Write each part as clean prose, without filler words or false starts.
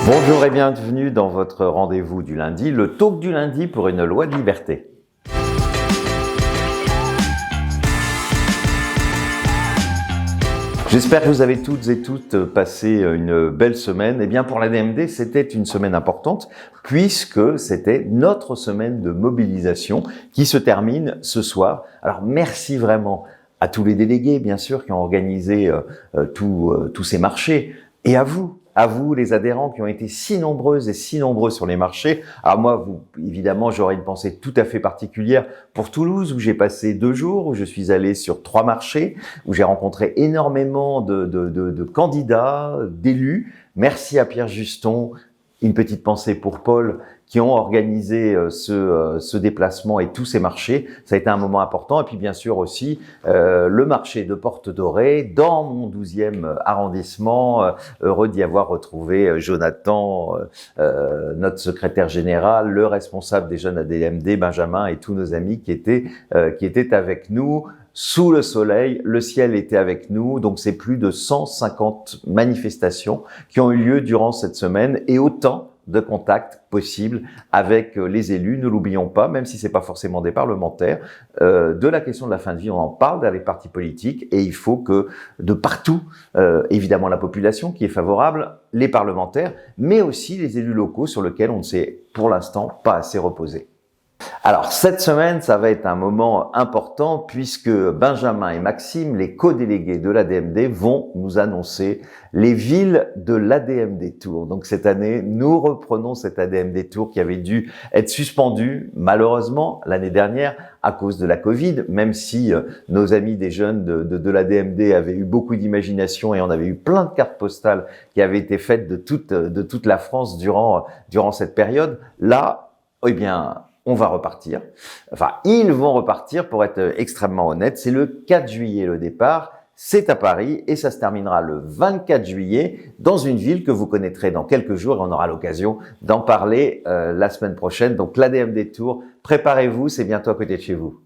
Bonjour et bienvenue dans votre rendez-vous du lundi, le talk du lundi pour une loi de liberté. J'espère que vous avez toutes et toutes passé une belle semaine. Eh bien, pour la DMD, c'était une semaine importante puisque c'était notre semaine de mobilisation qui se termine ce soir. Alors, merci vraiment à tous les délégués, bien sûr, qui ont organisé tous ces marchés et à vous les adhérents qui ont été si nombreuses et si nombreux sur les marchés. Alors moi, évidemment, j'aurais une pensée tout à fait particulière pour Toulouse, où j'ai passé 2 jours, où je suis allé sur 3 marchés, où j'ai rencontré énormément de candidats, d'élus. Merci à Pierre Juston. Une petite pensée pour Paul, qui ont organisé ce déplacement et tous ces marchés. Ça a été un moment important. Et puis bien sûr aussi le marché de Porte Dorée dans mon 12e arrondissement. Heureux d'y avoir retrouvé Jonathan, notre secrétaire général, le responsable des jeunes ADMD, Benjamin et tous nos amis qui étaient avec nous. Sous le soleil, le ciel était avec nous, donc c'est plus de 150 manifestations qui ont eu lieu durant cette semaine et autant de contacts possibles avec les élus. Ne l'oublions pas, même si c'est pas forcément des parlementaires, de la question de la fin de vie, on en parle dans les partis politiques et il faut que de partout, évidemment la population qui est favorable, les parlementaires, mais aussi les élus locaux sur lesquels on ne s'est pour l'instant pas assez reposé. Alors, cette semaine, ça va être un moment important puisque Benjamin et Maxime, les co-délégués de l'ADMD, vont nous annoncer les villes de l'ADMD Tour. Donc, cette année, nous reprenons cet ADMD Tour qui avait dû être suspendu, malheureusement, l'année dernière à cause de la Covid, même si nos amis des jeunes de l'ADMD avaient eu beaucoup d'imagination et on avait eu plein de cartes postales qui avaient été faites de toute la France durant cette période. Là, eh bien, on va repartir. Enfin, ils vont repartir pour être extrêmement honnête. C'est le 4 juillet le départ. C'est à Paris et ça se terminera le 24 juillet dans une ville que vous connaîtrez dans quelques jours et on aura l'occasion d'en parler la semaine prochaine. Donc, l'ADMD Tour, préparez-vous, c'est bientôt à côté de chez vous.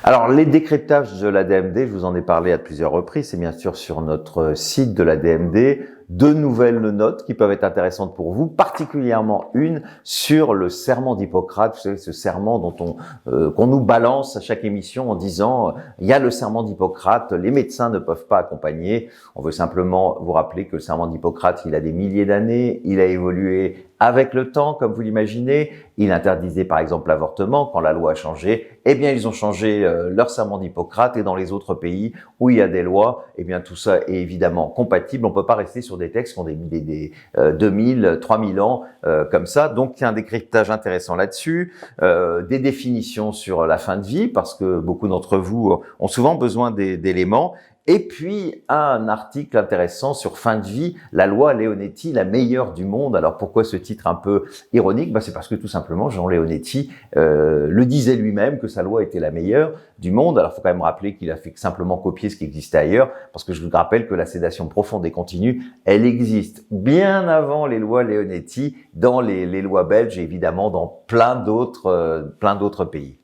Alors, les décryptages de l'ADMD, je vous en ai parlé à plusieurs reprises, c'est bien sûr sur notre site de l'ADMD. 2 nouvelles notes qui peuvent être intéressantes pour vous, particulièrement une sur le serment d'Hippocrate, vous savez, ce serment dont qu'on nous balance à chaque émission en disant il y a le serment d'Hippocrate, les médecins ne peuvent pas accompagner. On veut simplement vous rappeler que le serment d'Hippocrate, il a des milliers d'années, il a évolué avec le temps, comme vous l'imaginez. Il interdisait par exemple l'avortement quand la loi a changé. Eh bien, ils ont changé leur serment d'Hippocrate et dans les autres pays où il y a des lois, eh bien tout ça est évidemment compatible. On peut pas rester sur des textes qui ont des 2000, 3000 ans comme ça. Donc, il y a un décryptage intéressant là-dessus, des définitions sur la fin de vie parce que beaucoup d'entre vous ont souvent besoin d'éléments. Et puis, un article intéressant sur fin de vie, la loi Leonetti, la meilleure du monde. Alors, pourquoi ce titre un peu ironique? C'est parce que tout simplement, Jean Leonetti le disait lui-même que sa loi était la meilleure du monde. Alors, il faut quand même rappeler qu'il a fait simplement copier ce qui existait ailleurs, parce que je vous rappelle que la sédation profonde et continue, elle existe bien avant les lois Leonetti, dans les lois belges et évidemment dans plein d'autres pays.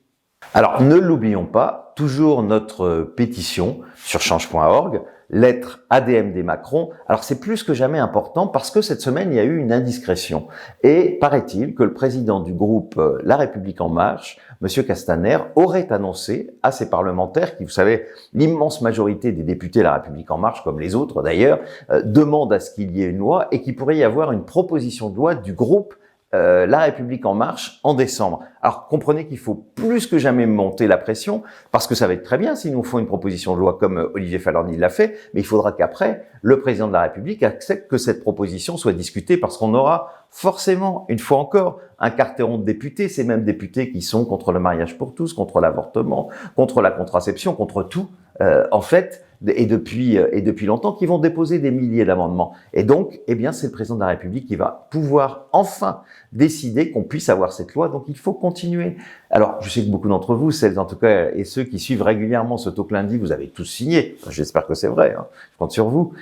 Alors, ne l'oublions pas, toujours notre pétition sur change.org, lettre ADMD Macron. Alors, c'est plus que jamais important parce que cette semaine, il y a eu une indiscrétion. Et paraît-il que le président du groupe La République En Marche, Monsieur Castaner, aurait annoncé à ses parlementaires, qui, vous savez, l'immense majorité des députés de La République En Marche, comme les autres d'ailleurs, demandent à ce qu'il y ait une loi et qu'il pourrait y avoir une proposition de loi du groupe La République En Marche en décembre. Alors, comprenez qu'il faut plus que jamais monter la pression, parce que ça va être très bien s'ils nous font une proposition de loi comme Olivier Falorni l'a fait, mais il faudra qu'après, le président de la République accepte que cette proposition soit discutée, parce qu'on aura forcément, une fois encore, un quarteron de députés, ces mêmes députés qui sont contre le mariage pour tous, contre l'avortement, contre la contraception, contre tout, en fait, et depuis longtemps, qui vont déposer des milliers d'amendements. Et donc, eh bien, c'est le président de la République qui va pouvoir enfin décider qu'on puisse avoir cette loi. Donc, il faut continuer. Alors, je sais que beaucoup d'entre vous, celles en tout cas, et ceux qui suivent régulièrement ce talk lundi, vous avez tous signé. J'espère que c'est vrai, hein. Je compte sur vous.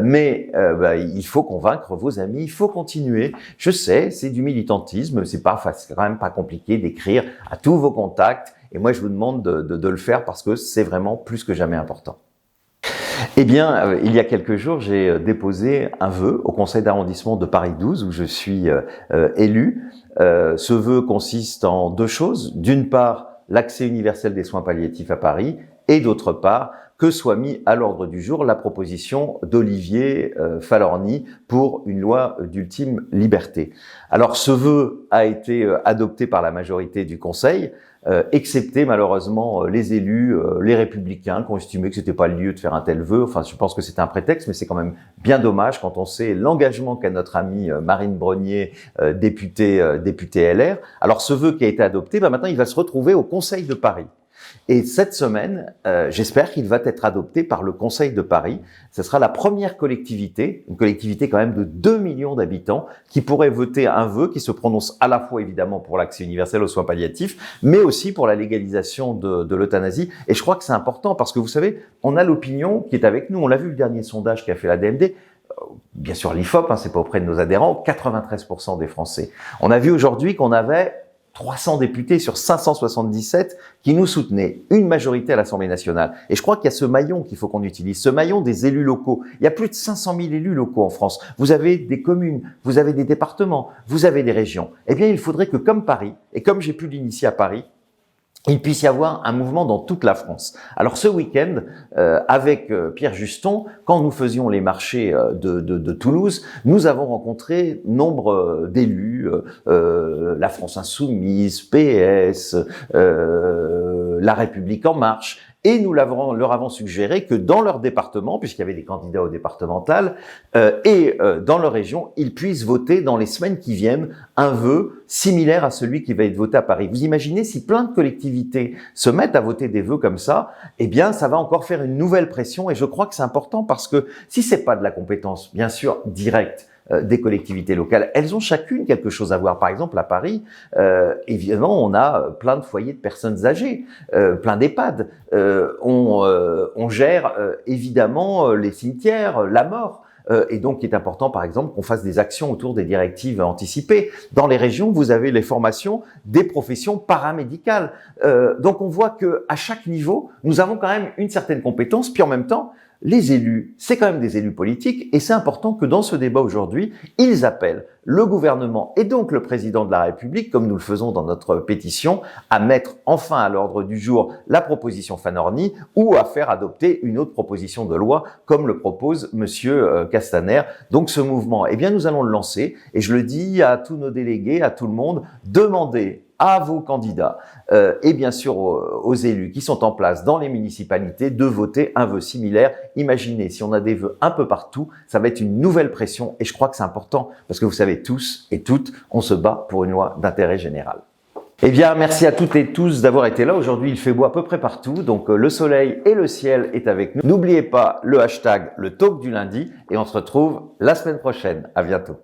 Mais il faut convaincre vos amis, il faut continuer. Je sais, c'est du militantisme, c'est quand même pas compliqué d'écrire à tous vos contacts. Et moi, je vous demande de le faire parce que c'est vraiment plus que jamais important. Eh bien, il y a quelques jours, j'ai déposé un vœu au conseil d'arrondissement de Paris 12 où je suis élu. Ce vœu consiste en deux choses. D'une part, l'accès universel des soins palliatifs à Paris et d'autre part, que soit mis à l'ordre du jour la proposition d'Olivier Falorni pour une loi d'ultime liberté. Alors, ce vœu a été adopté par la majorité du Conseil, excepté malheureusement les élus, les républicains, qui ont estimé que c'était pas le lieu de faire un tel vœu. Enfin, je pense que c'était un prétexte, mais c'est quand même bien dommage quand on sait l'engagement qu'a notre amie Marine Brognier, députée LR. Alors, ce vœu qui a été adopté, maintenant, il va se retrouver au Conseil de Paris. Et cette semaine, j'espère qu'il va être adopté par le Conseil de Paris. Ce sera la première collectivité, une collectivité quand même de 2 millions d'habitants, qui pourrait voter un vœu qui se prononce à la fois évidemment pour l'accès universel aux soins palliatifs, mais aussi pour la légalisation de l'euthanasie. Et je crois que c'est important parce que vous savez, on a l'opinion qui est avec nous. On l'a vu le dernier sondage qu'a fait la DMD. Bien sûr, l'IFOP, c'est pas auprès de nos adhérents, 93% des Français. On a vu aujourd'hui qu'on avait 300 députés sur 577 qui nous soutenaient, une majorité à l'Assemblée nationale. Et je crois qu'il y a ce maillon qu'il faut qu'on utilise, ce maillon des élus locaux. Il y a plus de 500 000 élus locaux en France. Vous avez des communes, vous avez des départements, vous avez des régions. Eh bien, il faudrait que comme Paris, et comme j'ai pu l'initier à Paris, il puisse y avoir un mouvement dans toute la France. Alors ce week-end, avec Pierre Juston, quand nous faisions les marchés de Toulouse, nous avons rencontré nombre d'élus, la France Insoumise, PS, La République En Marche, et nous leur avons suggéré que dans leur département, puisqu'il y avait des candidats au départemental, dans leur région, ils puissent voter dans les semaines qui viennent un vœu similaire à celui qui va être voté à Paris. Vous imaginez si plein de collectivités se mettent à voter des vœux comme ça, eh bien, ça va encore faire une nouvelle pression. Et je crois que c'est important parce que si c'est pas de la compétence, bien sûr, directe, des collectivités locales, elles ont chacune quelque chose à voir. Par exemple, à Paris, évidemment, on a plein de foyers de personnes âgées, plein d'EHPAD. On gère évidemment les cimetières, la mort. Et donc, il est important, par exemple, qu'on fasse des actions autour des directives anticipées. Dans les régions, vous avez les formations des professions paramédicales. Donc, on voit que à chaque niveau, nous avons quand même une certaine compétence. Puis en même temps, les élus, c'est quand même des élus politiques et c'est important que dans ce débat aujourd'hui, ils appellent le gouvernement et donc le président de la République, comme nous le faisons dans notre pétition, à mettre enfin à l'ordre du jour la proposition Falorni ou à faire adopter une autre proposition de loi comme le propose Monsieur Castaner. Donc ce mouvement, eh bien nous allons le lancer et je le dis à tous nos délégués, à tout le monde, demandez à vos candidats et bien sûr aux élus qui sont en place dans les municipalités de voter un vœu similaire. Imaginez, si on a des vœux un peu partout, ça va être une nouvelle pression et je crois que c'est important parce que vous savez tous et toutes, on se bat pour une loi d'intérêt général. Eh bien, merci à toutes et tous d'avoir été là. Aujourd'hui, il fait beau à peu près partout, donc le soleil et le ciel est avec nous. N'oubliez pas le hashtag, le talk du lundi et on se retrouve la semaine prochaine. À bientôt.